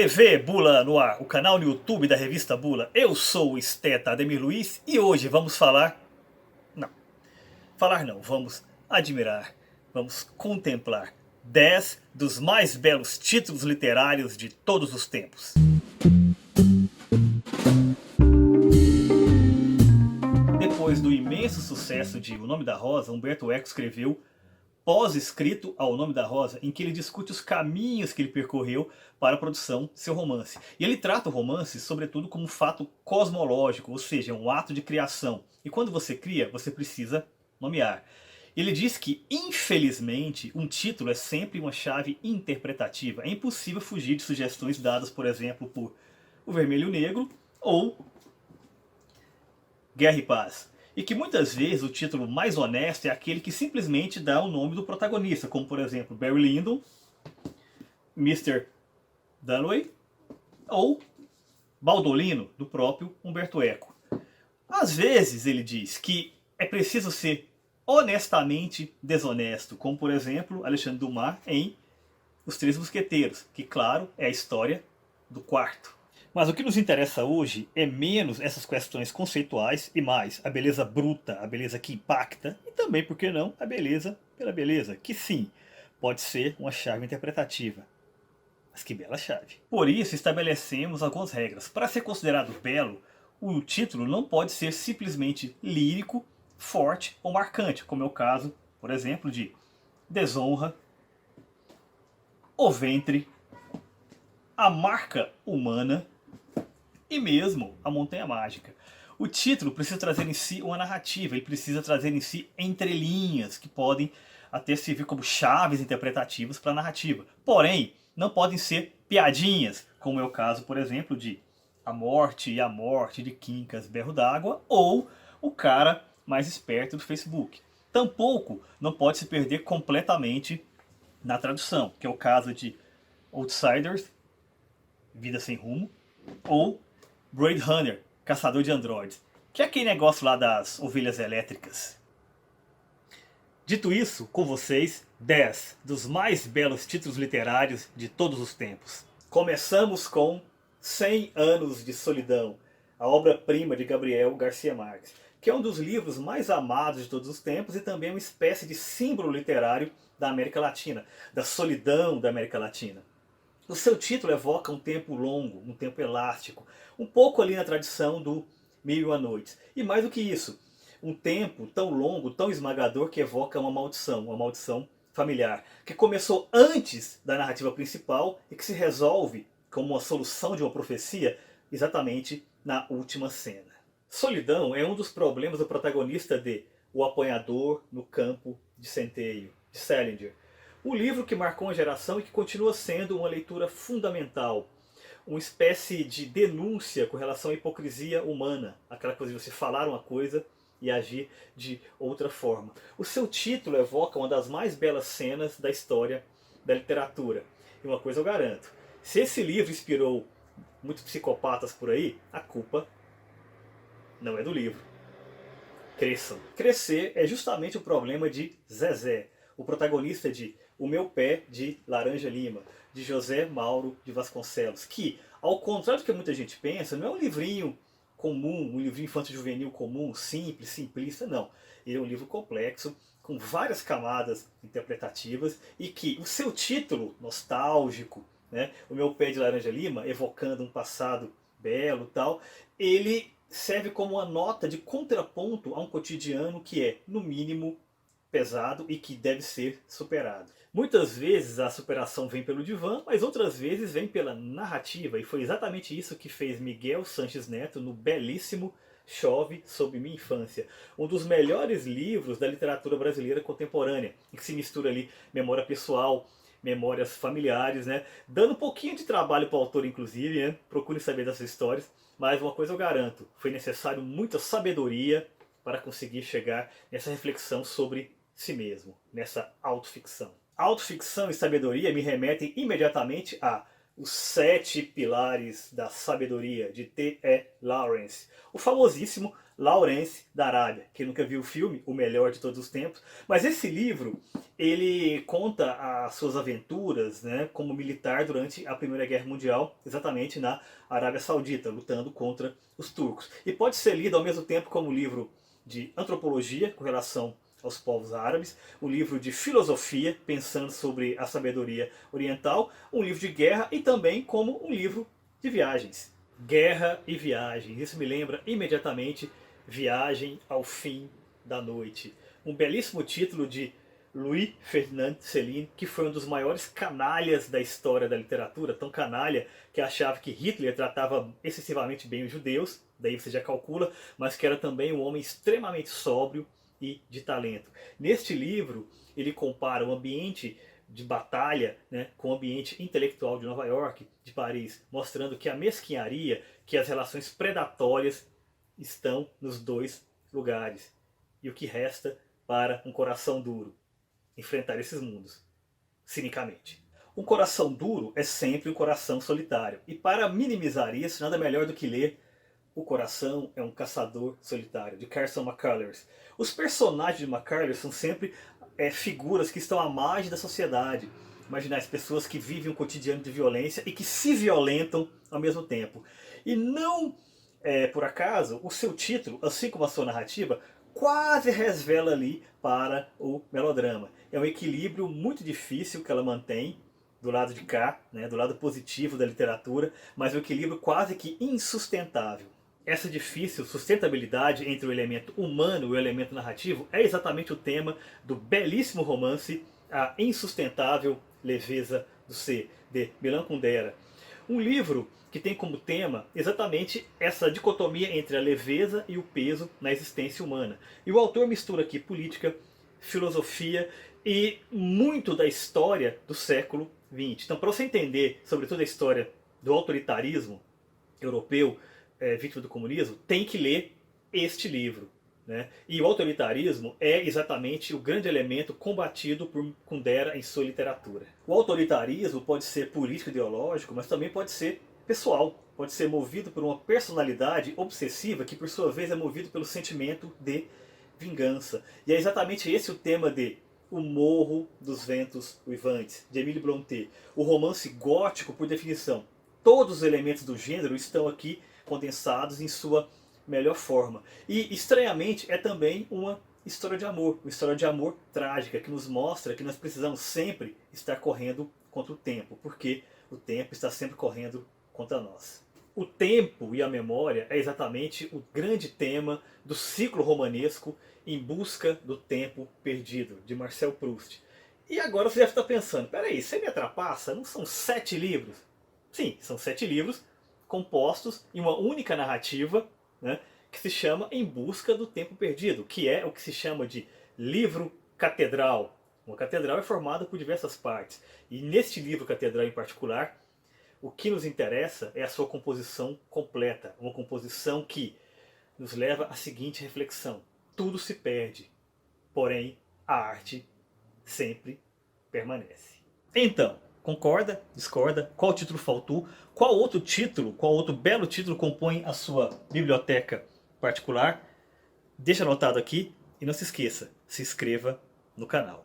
TV Bula no ar, o canal no YouTube da revista Bula. Eu sou o esteta Ademir Luiz e hoje vamos falar... não, vamos admirar, vamos contemplar 10 dos mais belos títulos literários de todos os tempos. Depois do imenso sucesso de O Nome da Rosa, Umberto Eco escreveu pós-escrito ao Nome da Rosa, em que ele discute os caminhos que ele percorreu para a produção de seu romance. E ele trata o romance, sobretudo, como um fato cosmológico, ou seja, um ato de criação. E quando você cria, você precisa nomear. Ele diz que, infelizmente, um título é sempre uma chave interpretativa. É impossível fugir de sugestões dadas, por exemplo, por O Vermelho e o Negro ou Guerra e Paz. E que muitas vezes o título mais honesto é aquele que simplesmente dá o nome do protagonista, como por exemplo Barry Lyndon, Mr. Dalloway ou Baldolino, do próprio Umberto Eco. Às vezes ele diz que é preciso ser honestamente desonesto, como por exemplo Alexandre Dumas em Os Três Mosqueteiros, que claro é a história do quarto. Mas o que nos interessa hoje é menos essas questões conceituais e mais a beleza bruta, a beleza que impacta e também, por que não, a beleza pela beleza, que sim, pode ser uma chave interpretativa. Mas que bela chave. Por isso estabelecemos algumas regras. Para ser considerado belo, o título não pode ser simplesmente lírico, forte ou marcante, como é o caso, por exemplo, de Desonra, O Ventre, A Marca Humana e mesmo A Montanha Mágica. O título precisa trazer em si uma narrativa, ele precisa trazer em si entrelinhas que podem até servir como chaves interpretativas para a narrativa. Porém, não podem ser piadinhas, como é o caso, por exemplo, de A Morte e a Morte de Quincas Berro d'Água ou O Cara Mais Esperto do Facebook. Tampouco não pode se perder completamente na tradução, que é o caso de Outsiders, Vida Sem Rumo, ou Blade Runner, Caçador de Androides, que é aquele negócio lá das ovelhas elétricas. Dito isso, com vocês, 10 dos mais belos títulos literários de todos os tempos. Começamos com 100 Anos de Solidão, a obra-prima de Gabriel Garcia Marques, que é um dos livros mais amados de todos os tempos e também uma espécie de símbolo literário da América Latina, da solidão da América Latina. O seu título evoca um tempo longo, um tempo elástico, um pouco ali na tradição do Mil e Uma Noites. E mais do que isso, um tempo tão longo, tão esmagador que evoca uma maldição familiar, que começou antes da narrativa principal e que se resolve como uma solução de uma profecia exatamente na última cena. Solidão é um dos problemas do protagonista de O Apanhador no Campo de Centeio, de Salinger. Um livro que marcou uma geração e que continua sendo uma leitura fundamental. Uma espécie de denúncia com relação à hipocrisia humana. Aquela coisa de você falar uma coisa e agir de outra forma. O seu título evoca uma das mais belas cenas da história da literatura. E uma coisa eu garanto. Se esse livro inspirou muitos psicopatas por aí, a culpa não é do livro. Cresçam. Crescer é justamente o problema de Zezé, o protagonista de O Meu Pé, de Laranja Lima, de José Mauro de Vasconcelos, que, ao contrário do que muita gente pensa, não é um livrinho comum, um livrinho infanto-juvenil comum, simples, simplista, não. Ele é um livro complexo, com várias camadas interpretativas, e que o seu título nostálgico, né, O Meu Pé de Laranja Lima, evocando um passado belo e tal, ele serve como uma nota de contraponto a um cotidiano que é, no mínimo, pesado e que deve ser superado. Muitas vezes a superação vem pelo divã, mas outras vezes vem pela narrativa, e foi exatamente isso que fez Miguel Sanches Neto no belíssimo Chove Sobre Minha Infância, um dos melhores livros da literatura brasileira contemporânea, em que se mistura ali memória pessoal, memórias familiares, né? Dando um pouquinho de trabalho para o autor, inclusive, né? Procure saber dessas histórias, mas uma coisa eu garanto, foi necessário muita sabedoria para conseguir chegar nessa reflexão sobre si mesmo, nessa autoficção. Autoficção e sabedoria me remetem imediatamente a Os Sete Pilares da Sabedoria, de T.E. Lawrence, o famosíssimo Lawrence da Arábia. Quem nunca viu o filme, o melhor de todos os tempos. Mas esse livro, ele conta as suas aventuras, né, como militar durante a Primeira Guerra Mundial, exatamente na Arábia Saudita, lutando contra os turcos. E pode ser lido ao mesmo tempo como livro de antropologia, com relação aos povos árabes, um livro de filosofia, pensando sobre a sabedoria oriental, um livro de guerra e também como um livro de viagens. Guerra e viagens, isso me lembra imediatamente Viagem ao Fim da Noite. Um belíssimo título de Louis Ferdinand Céline, que foi um dos maiores canalhas da história da literatura, tão canalha que achava que Hitler tratava excessivamente bem os judeus, daí você já calcula, mas que era também um homem extremamente sóbrio e de talento. Neste livro, ele compara o ambiente de batalha, né, com o ambiente intelectual de Nova York, de Paris, mostrando que a mesquinharia, que as relações predatórias estão nos dois lugares. E o que resta para um coração duro? Enfrentar esses mundos, cinicamente. Um coração duro é sempre um coração solitário. E para minimizar isso, nada melhor do que ler O Coração é um Caçador Solitário, de Carson McCullers. Os personagens de McCullers são sempre figuras que estão à margem da sociedade. Imaginar as pessoas que vivem um cotidiano de violência e que se violentam ao mesmo tempo. E não por acaso, o seu título, assim como a sua narrativa, quase resvela ali para o melodrama. É um equilíbrio muito difícil que ela mantém do lado de cá, né, do lado positivo da literatura, mas um equilíbrio quase que insustentável. Essa difícil sustentabilidade entre o elemento humano e o elemento narrativo é exatamente o tema do belíssimo romance A Insustentável Leveza do Ser, de Milan Kundera. Um livro que tem como tema exatamente essa dicotomia entre a leveza e o peso na existência humana. E o autor mistura aqui política, filosofia e muito da história do século XX. Então, para você entender, sobretudo, a história do autoritarismo europeu, vítima do comunismo, tem que ler este livro. Né? E o autoritarismo é exatamente o grande elemento combatido por Kundera em sua literatura. O autoritarismo pode ser político ideológico, mas também pode ser pessoal. Pode ser movido por uma personalidade obsessiva que, por sua vez, é movido pelo sentimento de vingança. E é exatamente esse o tema de O Morro dos Ventos Uivantes, de Émile Brontë. O romance gótico, por definição. Todos os elementos do gênero estão aqui condensados em sua melhor forma. E, estranhamente, é também uma história de amor trágica, que nos mostra que nós precisamos sempre estar correndo contra o tempo, porque o tempo está sempre correndo contra nós. O tempo e a memória é exatamente o grande tema do ciclo romanesco Em Busca do Tempo Perdido, de Marcel Proust. E agora você deve estar pensando, peraí, você me atrapassa? Não são 7 livros? Sim, são 7 livros compostos em uma única narrativa, né, que se chama Em Busca do Tempo Perdido, que é o que se chama de livro catedral. Uma catedral é formada por diversas partes. E neste livro catedral em particular, o que nos interessa é a sua composição completa. Uma composição que nos leva à seguinte reflexão. Tudo se perde, porém a arte sempre permanece. Então, concorda? Discorda? Qual título faltou? Qual outro título, qual outro belo título compõe a sua biblioteca particular? Deixa anotado aqui e não se esqueça, se inscreva no canal.